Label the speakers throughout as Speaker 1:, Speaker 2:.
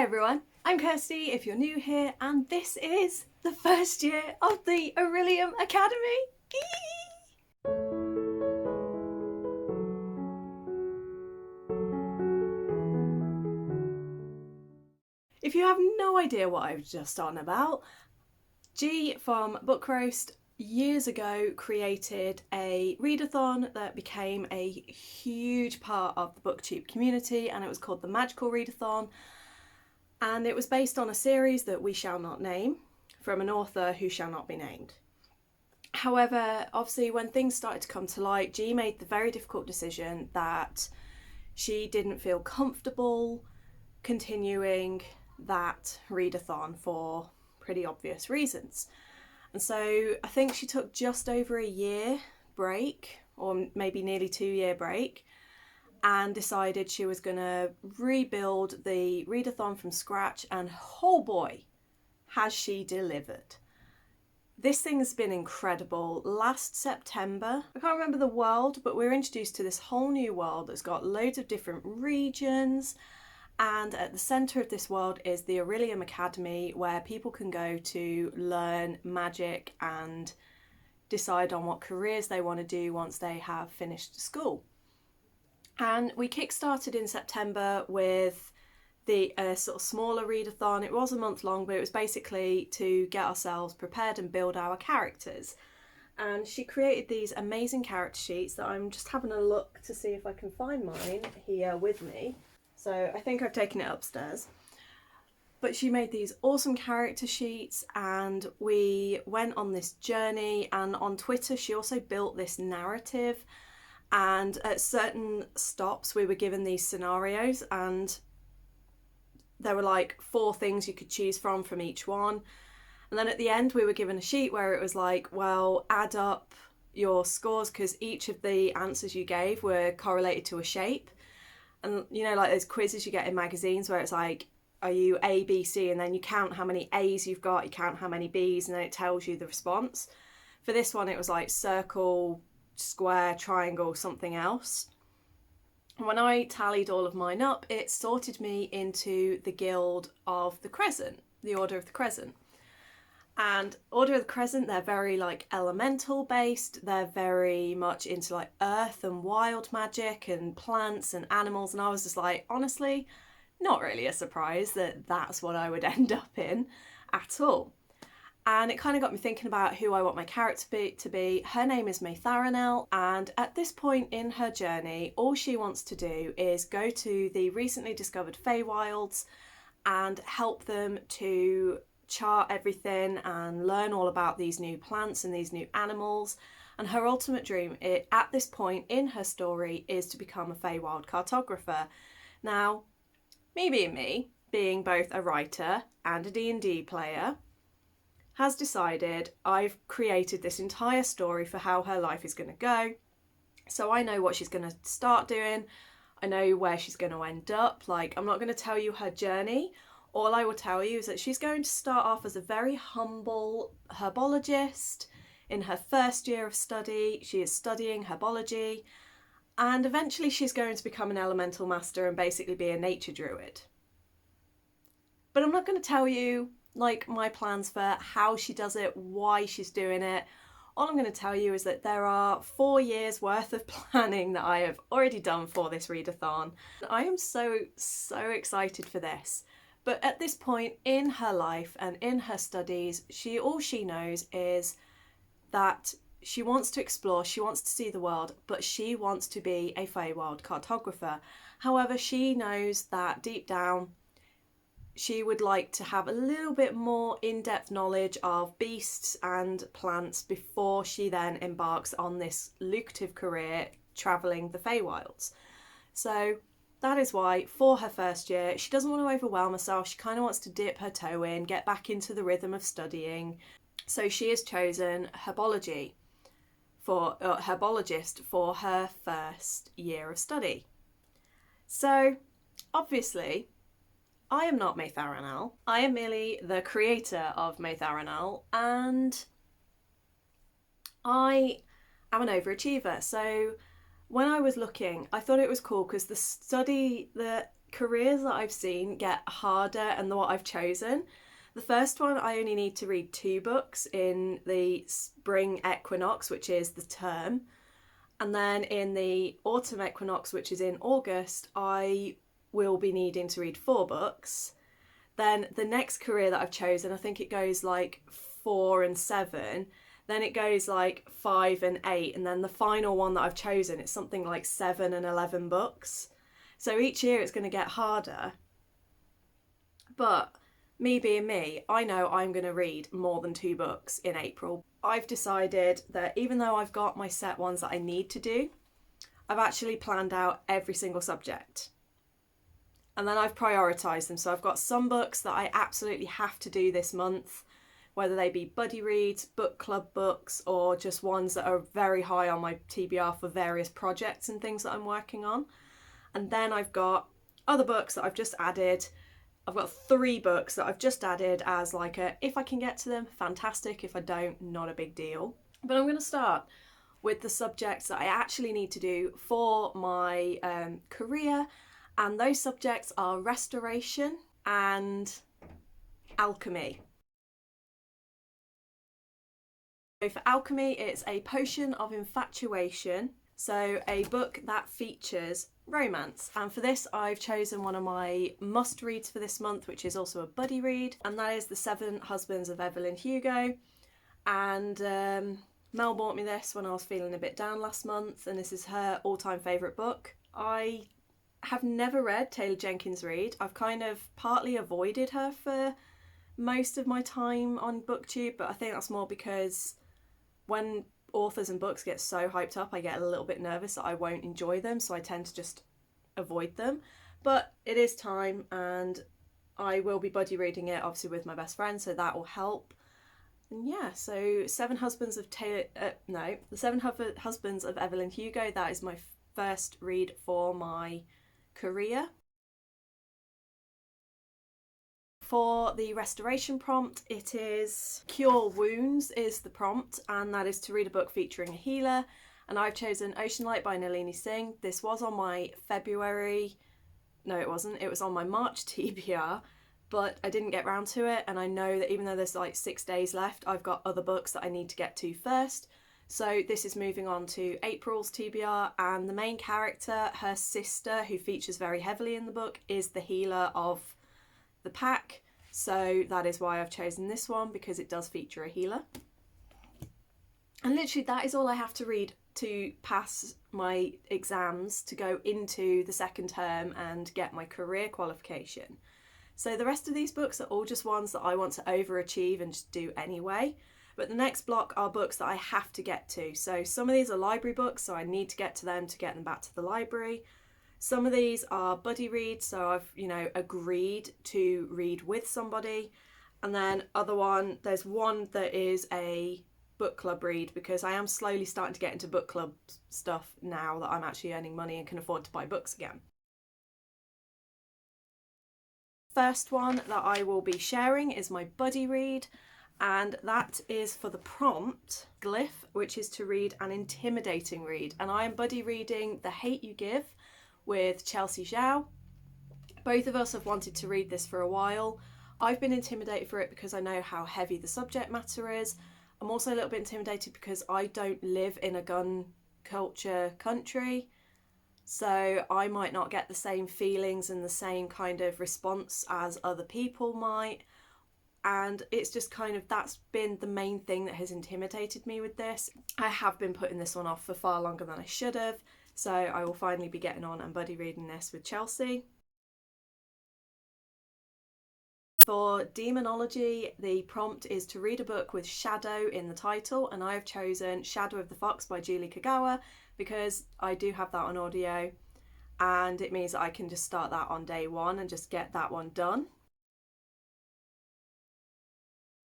Speaker 1: everyone, I'm Kirsty if you're new here, and this is the first year of the Aurelium Academy. If you have no idea what I was just on about, G from Book Roast years ago created a readathon that became a huge part of the booktube community, and it was called the Magical Readathon. And it was based on a series that we shall not name from an author who shall not be named. However, obviously when things started to come to light, G made the very difficult decision that she didn't feel comfortable continuing that readathon for pretty obvious reasons. And so I think she took just over a year break, or maybe nearly 2-year break, and decided she was going to rebuild the readathon from scratch, and oh boy, has she delivered. This thing has been incredible. Last September, I can't remember the world, but we were introduced to this whole new world that's got loads of different regions, and at the centre of this world is the Aurelium Academy, where people can go to learn magic and decide on what careers they want to do once they have finished school. And we kick-started in September with the sort of smaller readathon. It was a month long, but it was basically to get ourselves prepared and build our characters. And she created these amazing character sheets that I'm just having a look to see if I can find mine here with me. So I think I've taken it upstairs. But she made these awesome character sheets, and we went on this journey, and on Twitter she also built this narrative. And at certain stops we were given these scenarios, and there were like 4 things you could choose from each one. And then at the end we were given a sheet where it was like, well, add up your scores, because each of the answers you gave were correlated to a shape. And you know, like those quizzes you get in magazines where it's like, are you A, B, C, and then you count how many A's you've got, you count how many B's, and then it tells you the response. For this one it was like circle, square, triangle, something else. And when I tallied all of mine up, it sorted me into the Guild of the Crescent, the Order of the Crescent. And Order of the Crescent, they're very like elemental based, they're very much into like earth and wild magic and plants and animals, and I was just like, honestly, not really a surprise that that's what I would end up in at all. And it kind of got me thinking about who I want my character to be. Her name is Maytharanel, and at this point in her journey, all she wants to do is go to the recently discovered Feywilds and help them to chart everything and learn all about these new plants and these new animals. And her ultimate dream at this point in her story is to become a Feywild cartographer. Now, me being both a writer and a D&D player, has decided I've created this entire story for how her life is going to go. So I know what she's going to start doing. I know where she's going to end up. Like, I'm not going to tell you her journey. All I will tell you is that she's going to start off as a very humble herbologist. In her first year of study, she is studying herbology. And eventually she's going to become an elemental master and basically be a nature druid. But I'm not going to tell you like my plans for how she does it, why she's doing it. All I'm going to tell you is that there are 4 years worth of planning that I have already done for this readathon. I am so excited for this. But at this point in her life and in her studies, all she knows is that she wants to explore, she wants to see the world, but she wants to be a Feywild cartographer. However, she knows that deep down she would like to have a little bit more in-depth knowledge of beasts and plants before she then embarks on this lucrative career travelling the Feywilds. So that is why, for her first year, she doesn't want to overwhelm herself. She kind of wants to dip her toe in, get back into the rhythm of studying. So she has chosen herbologist for her first year of study. So, obviously, I am not Maytharanel. I am merely the creator of Maytharanel, and I am an overachiever. So when I was looking, I thought it was cool because the careers that I've seen get harder and what I've chosen. The first one, I only need to read 2 books in the spring equinox, which is the term. And then in the autumn equinox, which is in August, I will be needing to read 4 books. Then the next career that I've chosen, I think it goes like 4 and 7. Then it goes like 5 and 8. And then the final one that I've chosen, it's something like 7 and 11 books. So each year it's going to get harder. But me being me, I know I'm going to read more than 2 books in April. I've decided that even though I've got my set ones that I need to do, I've actually planned out every single subject. And then I've prioritised them. So I've got some books that I absolutely have to do this month, whether they be buddy reads, book club books, or just ones that are very high on my TBR for various projects and things that I'm working on. And then I've got other books that I've just added. I've got 3 books that I've just added as like a, if I can get to them, fantastic. If I don't, not a big deal. But I'm going to start with the subjects that I actually need to do for my career. And those subjects are restoration and alchemy. So for alchemy, it's a potion of infatuation. So a book that features romance. And for this, I've chosen one of my must reads for this month, which is also a buddy read. And that is The 7 Husbands of Evelyn Hugo. And Mel bought me this when I was feeling a bit down last month. And this is her all-time favourite book. I have never read Taylor Jenkins Reid. I've kind of partly avoided her for most of my time on BookTube, but I think that's more because when authors and books get so hyped up, I get a little bit nervous that I won't enjoy them, so I tend to just avoid them. But it is time, and I will be buddy reading it, obviously with my best friend, so that will help. And yeah, so The 7 Husbands of Evelyn Hugo, that is my first read for my career. For the restoration prompt, it is Cure Wounds is the prompt, and that is to read a book featuring a healer. And I've chosen Ocean Light by Nalini Singh. This was on my no it wasn't, it was on my March TBR, but I didn't get round to it, and I know that even though there's like 6 days left, I've got other books that I need to get to first. So this is moving on to April's TBR, and the main character, her sister, who features very heavily in the book, is the healer of the pack. So that is why I've chosen this one, because it does feature a healer. And literally that is all I have to read to pass my exams to go into the second term and get my career qualification. So the rest of these books are all just ones that I want to overachieve and just do anyway. But the next block are books that I have to get to. So some of these are library books, so I need to get to them to get them back to the library. Some of these are buddy reads, so I've, agreed to read with somebody. And then there's one that is a book club read, because I am slowly starting to get into book club stuff now that I'm actually earning money and can afford to buy books again. First one that I will be sharing is my buddy read, and that is for the prompt Glyph, which is to read an intimidating read. And I am buddy reading The Hate You Give with Chelsea Zhao. Both of us have wanted to read this for a while. I've been intimidated for it because I know how heavy the subject matter is. I'm also a little bit intimidated because I don't live in a gun culture country, so I might not get the same feelings and the same kind of response as other people might. And it's just that's been the main thing that has intimidated me with this. I have been putting this one off for far longer than I should have, so I will finally be getting on and buddy reading this with Chelsea. For demonology, the prompt is to read a book with shadow in the title, and I have chosen Shadow of the Fox by Julie Kagawa because I do have that on audio, and it means that I can just start that on day one and just get that one done.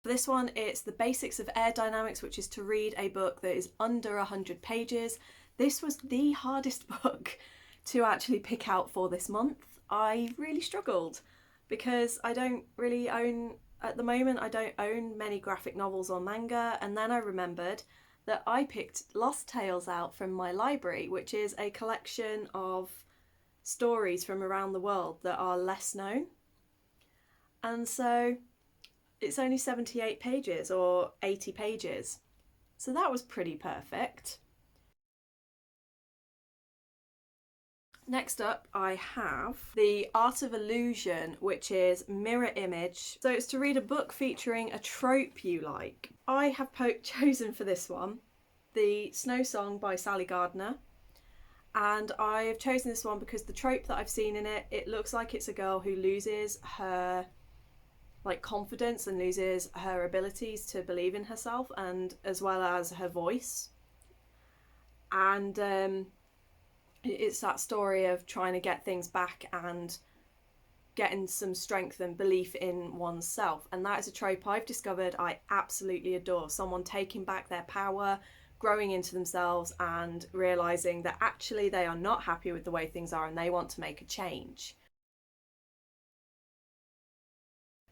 Speaker 1: For this one, it's The Basics of Air Dynamics, which is to read a book that is under 100 pages. This was the hardest book to actually pick out for this month. I really struggled because I don't really own, at the moment, I don't own many graphic novels or manga. And then I remembered that I picked Lost Tales out from my library, which is a collection of stories from around the world that are less known. And so it's only 78 pages or 80 pages. So that was pretty perfect. Next up, I have The Art of Illusion, which is mirror image. So it's to read a book featuring a trope you like. I have chosen for this one The Snow Song by Sally Gardner. And I've chosen this one because the trope that I've seen in it, it looks like it's a girl who loses her confidence and loses her abilities to believe in herself, and as well as her voice. And it's that story of trying to get things back and getting some strength and belief in oneself. And that is a trope I've discovered I absolutely adore. Someone taking back their power, growing into themselves, and realising that actually they are not happy with the way things are and they want to make a change.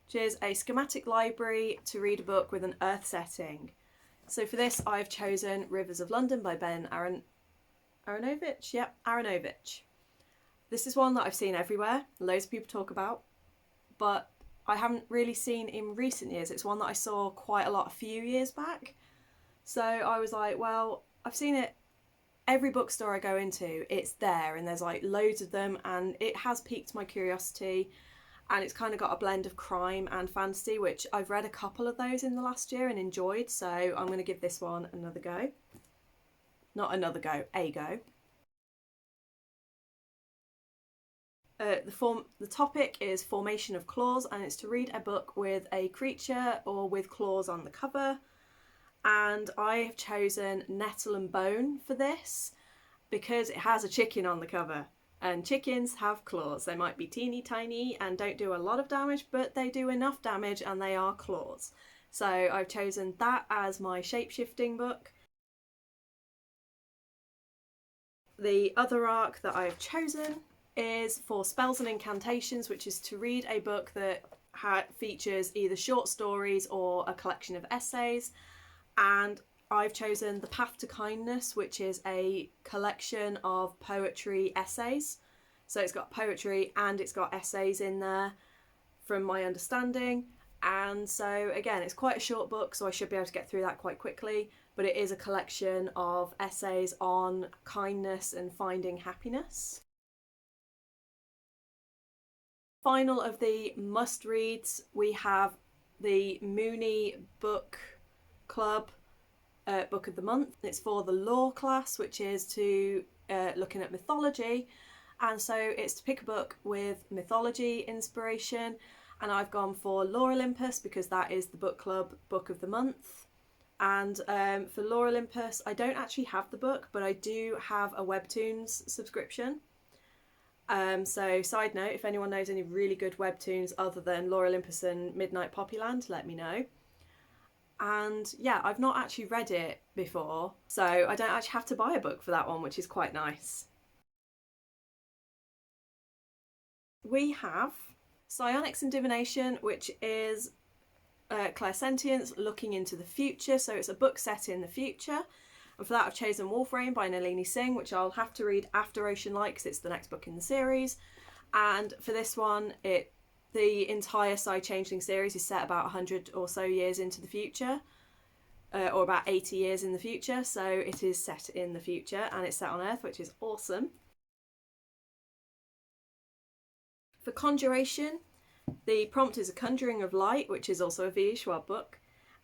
Speaker 1: Which is a schematic library to read a book with an earth setting. So for this, I've chosen Rivers of London by Ben Aronovich? Yep, Aronovich. This is one that I've seen everywhere, loads of people talk about, but I haven't really seen in recent years. It's one that I saw quite a lot a few years back. So I was like, well, I've seen it every bookstore I go into, it's there, and there's like loads of them, and it has piqued my curiosity. And it's kind of got a blend of crime and fantasy, which I've read a couple of those in the last year and enjoyed. So I'm going to give this one another go. Not another go, a go. The topic is formation of claws, and it's to read a book with a creature or with claws on the cover. And I have chosen Nettle and Bone for this because it has a chicken on the cover. And chickens have claws. They might be teeny tiny and don't do a lot of damage, but they do enough damage and they are claws. So I've chosen that as my shape-shifting book. The other arc that I've chosen is for Spells and Incantations, which is to read a book that features either short stories or a collection of essays. And I've chosen The Path to Kindness, which is a collection of poetry essays. So it's got poetry and it's got essays in there, from my understanding. And so again, it's quite a short book, so I should be able to get through that quite quickly. But it is a collection of essays on kindness and finding happiness. Final of the must-reads, we have the Mooney Book Club book of the month. It's for the law class, which is to looking at mythology, and so it's to pick a book with mythology inspiration, and I've gone for Lore Olympus because that is the book club book of the month. And for Lore Olympus, I don't actually have the book, but I do have a Webtoons subscription. So side note, if anyone knows any really good Webtoons other than Lore Olympus and Midnight Poppyland, let me know. And yeah, I've not actually read it before, so I don't actually have to buy a book for that one, which is quite nice. We have Psionics and Divination, which is clairsentience looking into the future, so it's a book set in the future. And for that I've chosen Wolf Rain by Nalini Singh, which I'll have to read after Ocean Light because it's the next book in the series. And for this one, the entire Psi Changeling series is set about 100 or so years into the future, or about 80 years in the future, so it is set in the future and it's set on Earth, which is awesome. For Conjuration, the prompt is A Conjuring of Light, which is also a V. Schwab book,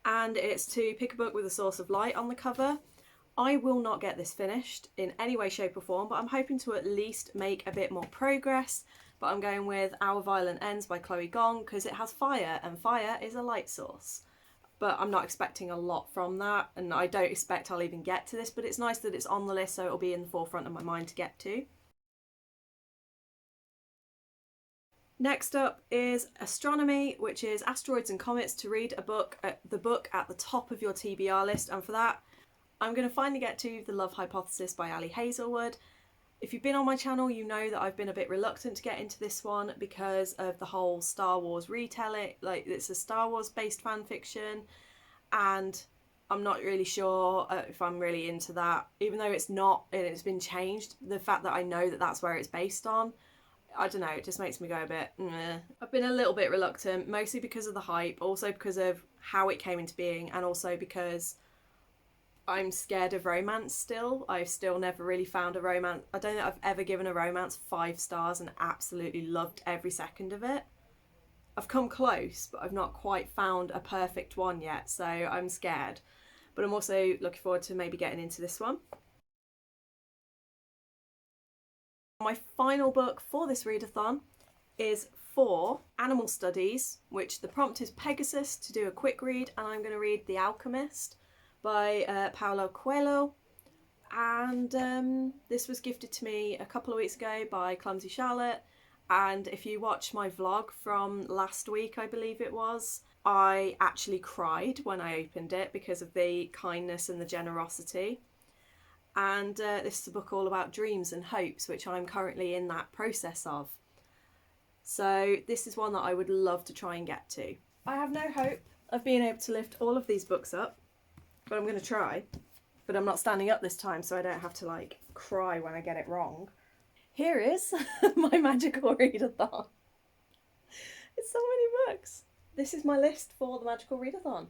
Speaker 1: and it's to pick a book with a source of light on the cover. I will not get this finished in any way, shape or form, but I'm hoping to at least make a bit more progress. But I'm going with Our Violent Ends by Chloe Gong because it has fire, and fire is a light source. But I'm not expecting a lot from that, and I don't expect I'll even get to this, but it's nice that it's on the list, so it'll be in the forefront of my mind to get to. Next up is Astronomy, which is Asteroids and Comets, to read the book at the top of your TBR list. And for that, I'm going to finally get to The Love Hypothesis by Ali Hazelwood. If you've been on my channel, you know that I've been a bit reluctant to get into this one because of the whole Star Wars retelling. Like, it's a Star Wars based fan fiction, and I'm not really sure if I'm really into that, even though it's not, and it's been changed. The fact that I know that that's where it's based on, I don't know, it just makes me go a bit, meh. I've been a little bit reluctant, mostly because of the hype, also because of how it came into being, and also because I'm scared of romance still. I've still never really found a romance. I don't think I've ever given a romance 5 stars and absolutely loved every second of it. I've come close, but I've not quite found a perfect one yet, so I'm scared. But I'm also looking forward to maybe getting into this one. My final book for this readathon is for animal studies, which the prompt is Pegasus to do a quick read, and I'm going to read The Alchemist by Paulo Coelho. And this was gifted to me a couple of weeks ago by Clumsy Charlotte. And if you watch my vlog from last week, I believe it was, I actually cried when I opened it because of the kindness and the generosity. And this is a book all about dreams and hopes, which I'm currently in that process of. So this is one that I would love to try and get to. I have no hope of being able to lift all of these books up, but I'm going to try. But I'm not standing up this time, so I don't have to like cry when I get it wrong. Here is my magical readathon. It's so many books. This is my list for the magical readathon.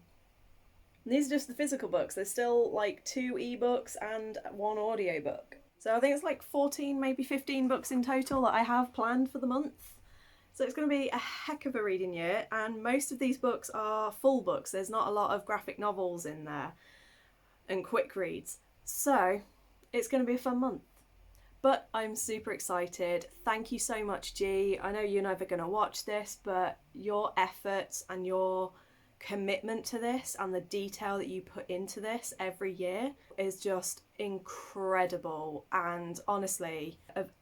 Speaker 1: And these are just the physical books. There's still like 2 ebooks and 1 audiobook. So I think it's like 14, maybe 15 books in total that I have planned for the month. So it's going to be a heck of a reading year, and most of these books are full books. There's not a lot of graphic novels in there and quick reads. So it's going to be a fun month. But I'm super excited. Thank you so much, G. I know you're never going to watch this, but your efforts and your commitment to this and the detail that you put into this every year is just incredible. And honestly, of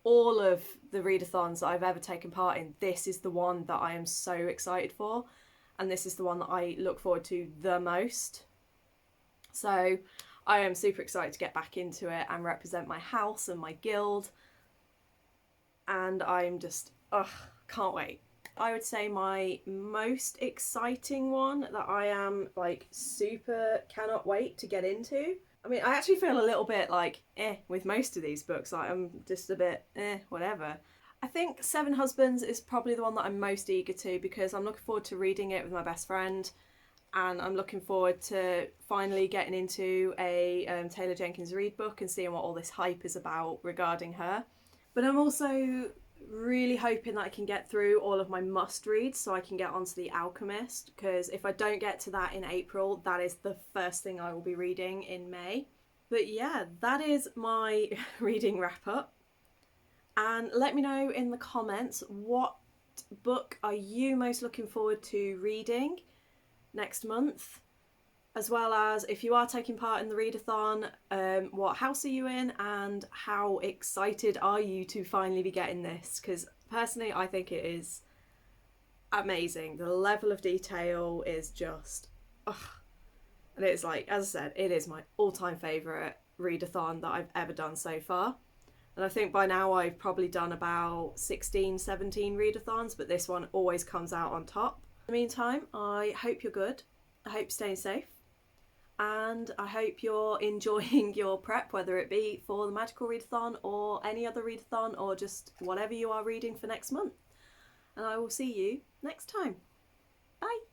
Speaker 1: all of the readathons that I've ever taken part in, this is the one that I am so excited for, and this is the one that I look forward to the most. So I am super excited to get back into it and represent my house and my guild, and I'm just, can't wait. I would say my most exciting one that I am like super cannot wait to get into. I mean, I actually feel a little bit like with most of these books, like I'm just a bit whatever. I think Seven Husbands is probably the one that I'm most eager to, because I'm looking forward to reading it with my best friend, and I'm looking forward to finally getting into a Taylor Jenkins Reid book and seeing what all this hype is about regarding her. But I'm also really hoping that I can get through all of my must reads so I can get onto The Alchemist, because if I don't get to that in April, that is the first thing I will be reading in May. But yeah, that is my reading wrap up. And let me know in the comments, what book are you most looking forward to reading next month, as well as if you are taking part in the readathon, what house are you in and how excited are you to finally be getting this, because personally I think it is amazing. The level of detail is just and it's like, as I said, it is my all-time favourite readathon that I've ever done so far, and I think by now I've probably done about 16-17 readathons, but this one always comes out on top. In the meantime, I hope you're good, I hope you're staying safe, and I hope you're enjoying your prep, whether it be for the magical readathon or any other readathon or just whatever you are reading for next month. And I will see you next time. Bye!